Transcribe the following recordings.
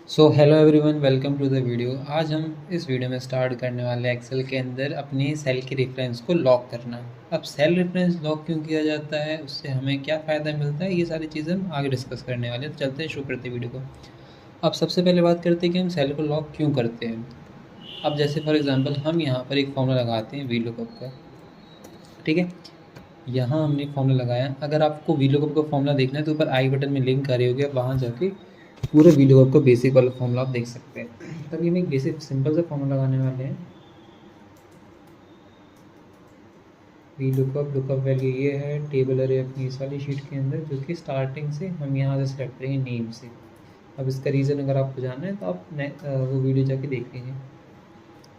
So hello everyone, welcome to the video. आज हम इस वीडियो में स्टार्ट करने वाले एक्सेल के अंदर अपनी सेल की रेफरेंस को लॉक करना। अब सेल रेफरेंस लॉक क्यों किया जाता है, उससे हमें क्या फ़ायदा मिलता है, ये सारी चीज़ें हम आगे डिस्कस करने वाले हैं। तो चलते हैं, शुरू करते हैं वीडियो को। अब सबसे पहले बात करते हैं कि हम सेल को लॉक क्यों करते हैं। अब जैसे फॉर एग्जांपल हम यहाँ पर एक फॉर्मूला लगाते हैं वी लुकअप का, ठीक है। यहाँ हमने फॉर्मूला लगाया। अगर आपको वी लुकअप का फॉर्मूला देखना है तो ऊपर आई बटन में लिंक कर रही होगी, आप वहाँ जाके पूरे वी लुकअप का बेसिक वाला फॉर्मूला आप देख सकते हैं। तभी हम एक बेसिक सिंपल सा फॉर्मूला लगाने वाले हैं। वी लुकअप वैल्यू ये है, टेबल अरे अपनी इस वाली शीट के अंदर, जो कि स्टार्टिंग से हम यहाँ से सेलेक्ट करेंगे नेम से। अब इसका रीज़न अगर आपको जानना है तो आप वो वीडियो जाके देख लीजिए।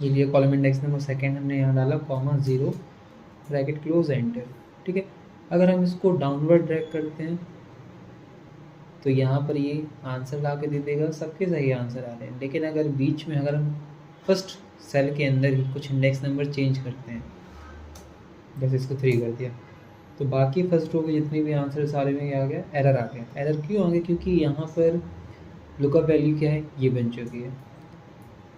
ये लिए कॉलम इंडेक्स नंबर सेकेंड हमने यहाँ डाला, कॉमा 0 ब्रैकेट क्लोज एंटर, ठीक है। अगर हम इसको डाउनवर्ड ड्रैग करते हैं तो यहाँ पर ये आंसर ला के दे देगा, सबके सही आंसर आ रहे हैं। लेकिन अगर बीच में अगर हम फर्स्ट सेल के अंदर ही कुछ इंडेक्स नंबर चेंज करते हैं, जैसे इसको 3 कर दिया, तो बाकी फर्स्ट रो के जितने भी आंसर सारे में आ गया, एरर आ गया। एरर क्यों आ गया? क्योंकि यहाँ पर लुकअप वैल्यू क्या है, ये बन चुकी है।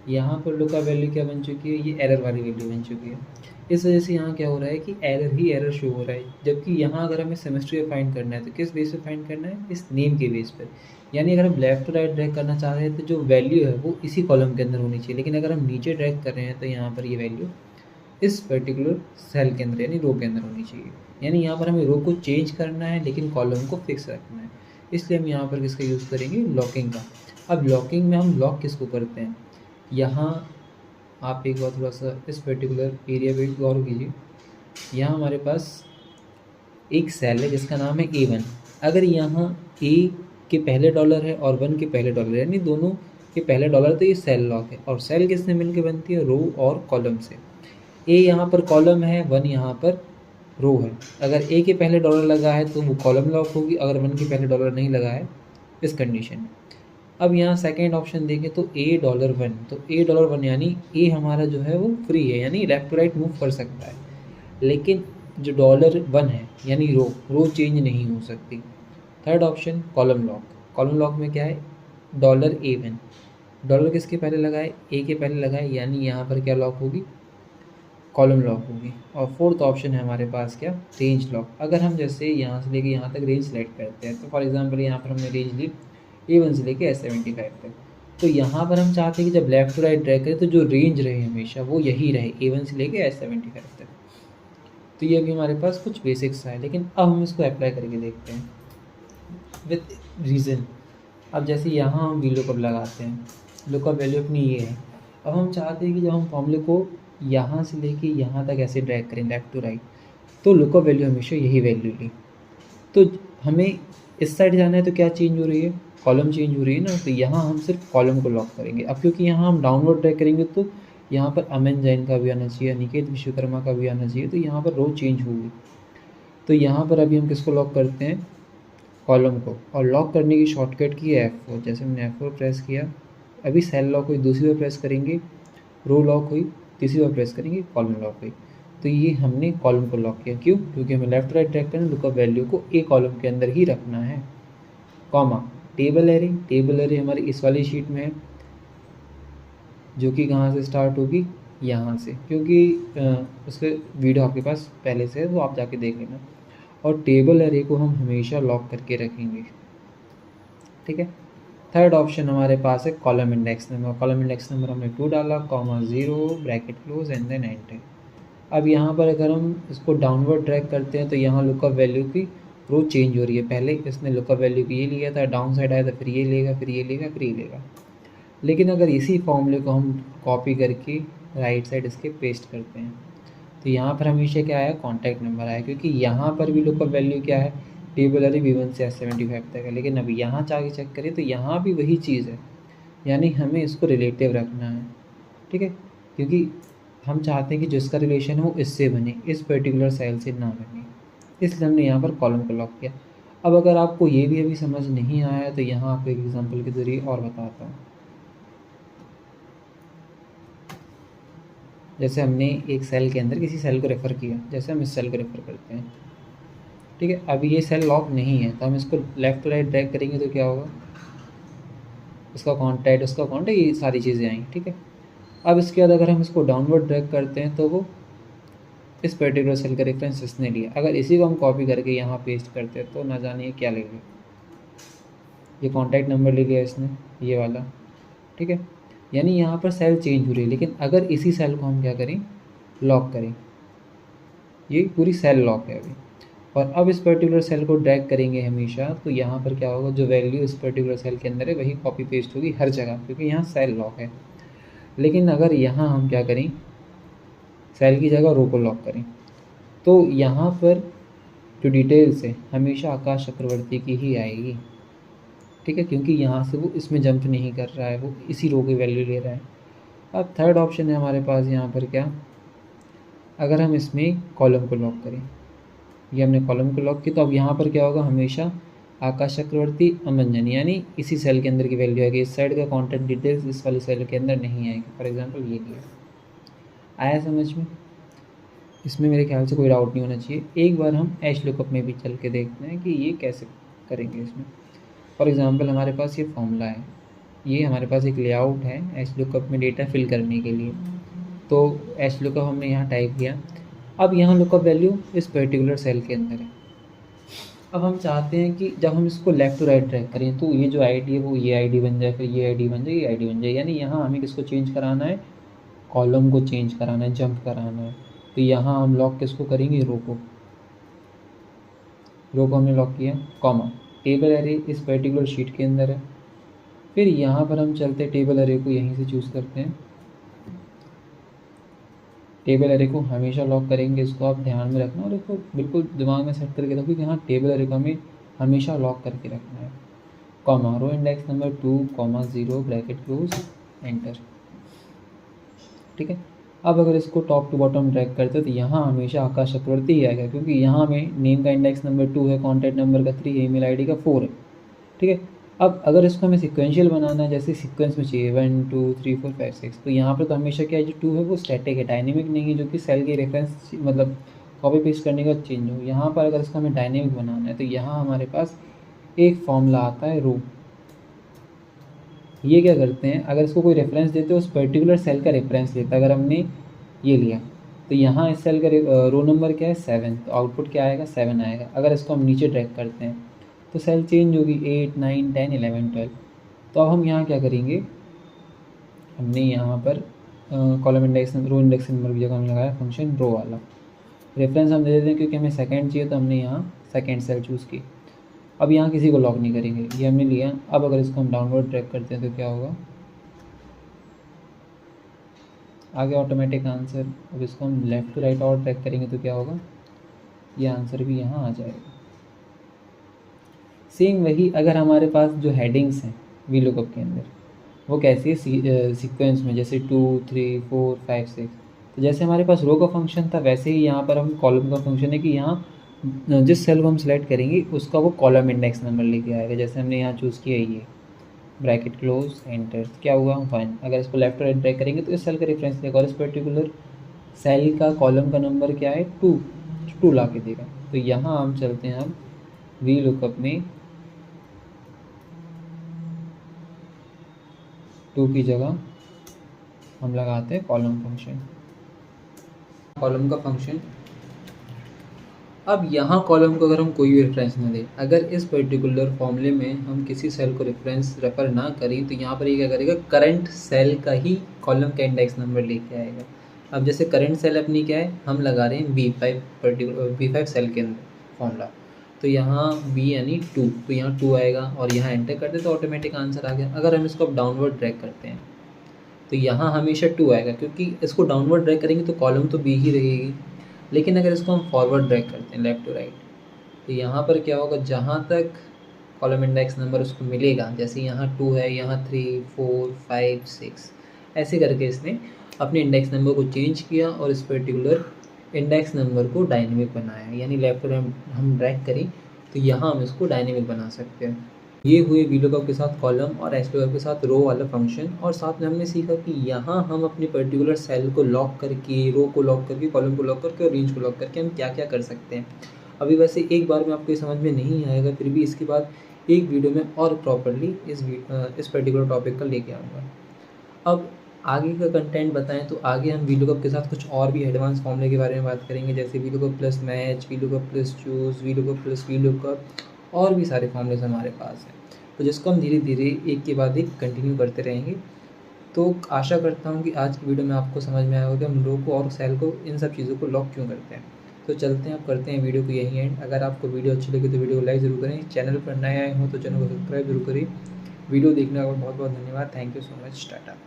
यहाँ पर लुकअप वैल्यू क्या बन चुकी है, ये एरर वाली वैल्यू बन चुकी है। इस वजह से यहाँ क्या हो रहा है कि एरर ही एरर शो हो रहा है। जबकि यहाँ अगर हमें सेमेस्ट्री फाइंड करना है तो किस बेस पे फाइंड करना है, इस नेम के बेस पर। यानी अगर हम लेफ्ट टू राइट ड्रैग करना चाह रहे हैं तो जो वैल्यू है वो इसी कॉलम के अंदर होनी चाहिए। लेकिन अगर हम नीचे ड्रैग कर रहे हैं तो यहाँ पर ये वैल्यू इस पर्टिकुलर सेल के अंदर यानी रो के अंदर होनी चाहिए। यानी यहाँ पर हमें रो को चेंज करना है लेकिन कॉलम को फिक्स रखना है। इसलिए हम यहाँ पर किसका यूज़ करेंगे, लॉकिंग का। अब लॉकिंग में हम लॉक किसको करते हैं, यहाँ आप एक बार थोड़ा सा इस पर्टिकुलर एरिया पे गौर कीजिए। यहाँ हमारे पास एक सेल है जिसका नाम है A1। अगर यहाँ A के पहले डॉलर है और 1 के पहले डॉलर, यानी दोनों के पहले डॉलर, तो ये सेल लॉक है। और सेल किससे मिलकर बनती है, रो और कॉलम से। A यहाँ पर कॉलम है, 1 यहाँ पर रो है। अगर A के पहले डॉलर लगा है तो वो कॉलम लॉक होगी, अगर 1 के पहले डॉलर नहीं लगा है इस कंडीशन में। अब यहाँ सेकेंड ऑप्शन देखें तो $1, तो $1 यानी ए हमारा जो है वो फ्री है, यानी लेफ्ट टू राइट मूव कर सकता है। लेकिन जो $1 है यानी रो चेंज नहीं हो सकती। Third option column lock. Column lock में क्या है, $A1, डॉलर किसके पहले लगाए, ए के पहले लगाए, यानी यहाँ पर क्या लॉक होगी, कॉलम लॉक होगी। और फोर्थ ऑप्शन है हमारे पास क्या, रेंज लॉक। अगर हम जैसे यहाँ से लेके यहाँ तक रेंज सेलेक्ट करते हैं, तो फॉर एग्जांपल यहाँ पर हमने रेंज ली A1 से लेके S75 तक। तो यहाँ पर हम चाहते हैं कि जब लेफ्ट टू राइट ड्रैग करें तो जो रेंज रहे हमेशा वो यही रहे, A1 से लेके S75 तक। तो ये अभी हमारे पास कुछ बेसिक्स है, लेकिन अब हम इसको अप्लाई करके देखते हैं विथ रीज़न। अब जैसे यहाँ हम वी लुकअप लगाते हैं, लुकअप वैल्यू अपनी ये है। अब हम चाहते हैं कि जब हम फॉर्मूले को यहाँ से लेके यहाँ तक ऐसे ड्रैग करें लेफ्ट टू राइट, तो लुकअप वैल्यू हमेशा यही वैल्यू ली। तो हमें इस साइड जाना है तो क्या चेंज हो रही है, कॉलम चेंज हो रही है ना। तो यहाँ हम सिर्फ कॉलम को लॉक करेंगे। अब क्योंकि यहाँ हम डाउनवर्ड ड्रैग करेंगे तो यहाँ पर अमन जैन का भी आना चाहिए, अनिकेत विश्वकर्मा का भी आना चाहिए, तो यहाँ पर रो चेंज होगी। तो यहाँ पर अभी हम किसको लॉक करते हैं, कॉलम को। और लॉक करने की शॉर्टकट की है F4। जैसे हमने F4 प्रेस किया, अभी सेल लॉक हुई, दूसरी बार प्रेस करेंगे रो लॉक हुई, तीसरी बार प्रेस करेंगे कॉलम लॉक हुई। तो ये हमने कॉलम को लॉक किया। क्यों? क्योंकि हमें लेफ्ट राइट ड्रैग करना, लुकअप वैल्यू को ए कॉलम के अंदर ही रखना है। कॉमा टेबल एरे हमारी इस वाली शीट में है, जो कि कहाँ से स्टार्ट होगी, यहाँ से, क्योंकि उसके वीडियो आपके पास पहले से है तो आप जाके देख लेना। और टेबल एरे को हम हमेशा लॉक करके रखेंगे, ठीक है। थर्ड ऑप्शन हमारे पास है column index number. Column index number हमने 2 डाला, comma 0 bracket close and then enter. अब यहाँ पर अगर हम इसको डाउनवर्ड ड्रैग करते हैं तो यहाँ लुकअप वैल्यू की रो चेंज हो रही है। पहले इसने लुकअप वैल्यू को ये लिया था, डाउन साइड आया था, फिर ये लेगा, फिर ये लेगा, फिर ये लेगा। लेकिन अगर इसी फॉर्मूले को हम कॉपी करके राइट साइड इसके पेस्ट करते हैं तो यहाँ पर हमेशा क्या आया, कॉन्टैक्ट नंबर आया। क्योंकि यहाँ पर भी लुकअप वैल्यू क्या है, टेबल अरे V1 से S75 तक है। लेकिन अभी यहाँ जाके चेक करें तो यहाँ भी वही चीज़ है, यानी हमें इसको रिलेटिव रखना है, ठीक है। क्योंकि हम चाहते हैं कि जिसका रिलेशन हो इससे बने, इस पर्टिकुलर सेल से ना बने, इसलिए हमने यहाँ पर कॉलम को लॉक किया। अब अगर आपको ये भी अभी समझ नहीं आया तो यहाँ आपको एक एग्जांपल के जरिए और बताता हूँ। जैसे हमने एक सेल के अंदर किसी सेल को रेफ़र किया, जैसे हम इस सेल को रेफ़र करते हैं, ठीक है। अभी ये सेल लॉक नहीं है तो हम इसको लेफ़्ट टू राइट ड्रैग करेंगे तो क्या होगा, उसका कॉन्टैक्ट, ये सारी चीज़ें आई, ठीक है। अब इसके बाद अगर हम इसको डाउनवर्ड ड्रैग करते हैं तो वो इस पर्टिकुलर सेल का रेफरेंस इसने लिया। अगर इसी को हम कॉपी करके यहाँ पेस्ट करते हैं तो ना जानिए क्या लगेगा। ये कॉन्टैक्ट नंबर ले लिया इसने, ये वाला, ठीक है। यानी यहाँ पर सेल चेंज हो रही है, लेकिन अगर इसी सेल को हम क्या करें, लॉक करें, ये पूरी सेल लॉक है अभी। और अब इस पर्टिकुलर सेल को ड्रैग करेंगे हमेशा, तो यहाँ पर क्या होगा, जो वैल्यू इस पर्टिकुलर सेल के अंदर है वही कॉपी पेस्ट होगी हर जगह, क्योंकि यहाँ सेल लॉक है। लेकिन अगर यहाँ हम क्या करें, सेल की जगह रो को लॉक करें, तो यहाँ पर जो डिटेल्स है हमेशा आकाश चक्रवर्ती की ही आएगी, ठीक है, क्योंकि यहाँ से वो इसमें जंप नहीं कर रहा है, वो इसी रो की वैल्यू ले रहा है। अब थर्ड ऑप्शन है हमारे पास यहाँ पर क्या, अगर हम इसमें कॉलम को लॉक करें, ये हमने कॉलम को लॉक किया, तो अब यहाँ पर क्या होगा, हमेशा आकाश चक्रवर्ती अमंजन, यानी इसी सेल के अंदर की वैल्यू आएगी। इस साइड का कॉन्टैक्ट डिटेल्स इस वाली सेल के अंदर नहीं आएगी। फॉर एग्जांपल ये लिया, आया समझ में? इसमें मेरे ख्याल से कोई डाउट नहीं होना चाहिए। एक बार हम एच लुकअप में भी चल के देखते हैं कि ये कैसे करेंगे इसमें। फॉर एग्जांपल हमारे पास ये फॉर्मूला है, ये हमारे पास एक लेआउट है एच लुकअप में डेटा फिल करने के लिए। तो एच लुकअप हमने यहाँ टाइप किया। अब यहाँ लुकअप वैल्यू इस पर्टिकुलर सेल के अंदर है। अब हम चाहते हैं कि जब हम इसको लेफ़्ट टू राइट ड्रैग करें तो ये जो आईडी है वो ये आईडी बन जाए, फिर ये आईडी बन जाए, ये आईडी बन जाए। यानी यहाँ हमें किसको चेंज कराना है, कॉलम को चेंज कराना है, जंप कराना है। तो यहाँ हम लॉक किसको करेंगे, रो को। रो को हमने लॉक किया, कॉमा टेबल एरे इस पर्टिकुलर शीट के अंदर है। फिर यहाँ पर हम चलते हैं टेबल एरे को यहीं से चूज़ करते हैं। टेबल एरे को हमेशा लॉक करेंगे, इसको आप ध्यान में रखना और इसको बिल्कुल दिमाग में सेट करके रखो कि हाँ टेबल एरे को हमें हमेशा लॉक करके रखना है। Comma row index number 2, 0 bracket close, enter, ठीक है। अब अगर इसको टॉप टू बॉटम ड्रैग करते हैं तो यहाँ हमेशा आकाश चक्रवर्ती ही आएगा, क्योंकि यहाँ में नेम का इंडेक्स नंबर 2 है, कॉन्टैक्ट नंबर का 3 है, ईमेल आईडी का 4 है, ठीक है। अब अगर इसको हमें सिक्वेंशियल बनाना है, जैसे सीक्वेंस में चाहिए 1 2 3 4 5 6, तो यहाँ पर तो हमेशा क्या है, जो 2 है वो स्टैटिक है, डायनेमिक नहीं है, जो कि सेल के रेफरेंस मतलब कॉपी पेस्ट करने का चेंज हो। यहाँ पर अगर इसको हमें डायनेमिक बनाना है तो यहाँ हमारे पास एक फॉर्मूला आता है रो। ये क्या करते हैं, अगर इसको कोई रेफरेंस देते हैं उस पर्टिकुलर सेल का रेफरेंस लेता है। अगर हमने ये लिया तो यहाँ इस सेल का रो नंबर क्या है, 7, तो आउटपुट क्या आएगा, 7 आएगा। अगर इसको हम नीचे ड्रैग करते हैं तो सेल चेंज होगी, 8 9 10 11 12। तो अब हम यहाँ क्या करेंगे, हमने यहाँ पर column index row index number की जगह हम लगाया फंक्शन रो वाला। रेफरेंस हम दे देते हैं क्योंकि हमें सेकंड चाहिए, तो हमने यहाँ सेकंड सेल चूज़ की। अब यहाँ किसी को लॉक नहीं करेंगे, ये हमने लिया। अब अगर इसको हम डाउनवर्ड ट्रैक करते हैं तो क्या होगा, आगे ऑटोमेटिक आंसर। अब इसको हम लेफ़्ट टू राइट और ट्रैक करेंगे तो क्या होगा, ये आंसर भी यहाँ आ जाएगा। सेम वही अगर हमारे पास जो हेडिंग्स हैं वी लुकअप के अंदर वो कैसी है, सीक्वेंस में, जैसे 2 3 4 5 6। तो जैसे हमारे पास रो का फंक्शन था वैसे ही यहाँ पर हम कॉलम का फंक्शन है कि यहाँ जिस सेल को हम सेलेक्ट करेंगे उसका वो कॉलम इंडेक्स नंबर लेके आएगा। जैसे हमने यहाँ चूज़ किया ये ब्रैकेट क्लोज, एंटर, क्या हुआ 1। अगर इसको लेफ्ट टू राइट ड्रैग करेंगे तो इस सेल का रेफरेंस देगा और इस पर्टिकुलर सेल का कॉलम का नंबर क्या है, 2 ला के देगा। तो यहाँ हम चलते हैं अब वी लुकअप में 2 की जगह हम लगाते हैं कॉलम फंक्शन, कॉलम का फंक्शन। अब यहाँ कॉलम को अगर हम कोई भी रेफरेंस ना दें, अगर इस पर्टिकुलर फॉर्मूले में हम किसी सेल को रेफर ना करें तो यहाँ पर ये क्या करेगा, करंट सेल का ही कॉलम का इंडेक्स नंबर लेके आएगा। अब जैसे करंट सेल अपनी क्या है, हम लगा रहे हैं B5 पर्टिकुलर B5 सेल के अंदर फॉर्मूला, तो यहाँ B यानी 2, तो यहाँ 2 आएगा और यहाँ एंटर करते तो ऑटोमेटिक आंसर आ गया। अगर हम इसको अब डाउनवर्ड ड्रैग करते हैं तो यहाँ हमेशा 2 आएगा, क्योंकि इसको डाउनवर्ड ड्रैग करेंगे तो कॉलम तो B ही रहेगी। लेकिन अगर इसको हम फॉरवर्ड ड्रैग करते हैं लेफ़्ट टू राइट, तो यहाँ पर क्या होगा, जहाँ तक कॉलम इंडेक्स नंबर उसको मिलेगा, जैसे यहाँ 2 है, यहाँ 3 4 5 6, ऐसे करके इसने अपने इंडेक्स नंबर को चेंज किया और इस पर्टिकुलर इंडेक्स नंबर को डायनेमिक बनाया। यानी लेफ़्ट टू राइट हम ड्रैग करें तो यहाँ हम इसको डायनेमिक बना सकते हैं। ये हुए वी लुकअप के साथ कॉलम और एच लुकअप के साथ रो वाला फंक्शन। और साथ में हमने सीखा कि यहाँ हम अपनी पर्टिकुलर सेल को लॉक करके, रो को लॉक करके, कॉलम को लॉक करके और रेंज को लॉक करके हम क्या क्या कर सकते हैं। अभी वैसे एक बार में आपको ये समझ में नहीं आएगा, फिर भी इसके बाद एक वीडियो में और प्रॉपर्ली इस पर्टिकुलर टॉपिक का लेके आऊँगा। अब आगे का कंटेंट बताएँ तो आगे हम वीलुकअप के साथ कुछ और भी एडवांस फॉर्मूले के बारे में बात करेंगे, जैसे VLOOKUP plus match, VLOOKUP plus choose, VLOOKUP plus VLOOKUP और भी सारे फॉर्मूलेज़ हमारे पास हैं। तो जिसको हम धीरे-धीरे एक के बाद एक कंटिन्यू करते रहेंगे। तो आशा करता हूँ कि आज की वीडियो में आपको समझ में आया होगा कि हम रो को और सेल को इन सब चीज़ों को लॉक क्यों करते हैं। तो चलते हैं, अब करते हैं वीडियो को यहीं एंड। अगर आपको वीडियो अच्छी लगी तो वीडियो को लाइक ज़रूर करें। चैनल पर नए आए हों तो चैनल को सब्सक्राइब ज़रूर करें। वीडियो देखने का बहुत बहुत धन्यवाद। Thank you so much. Tata.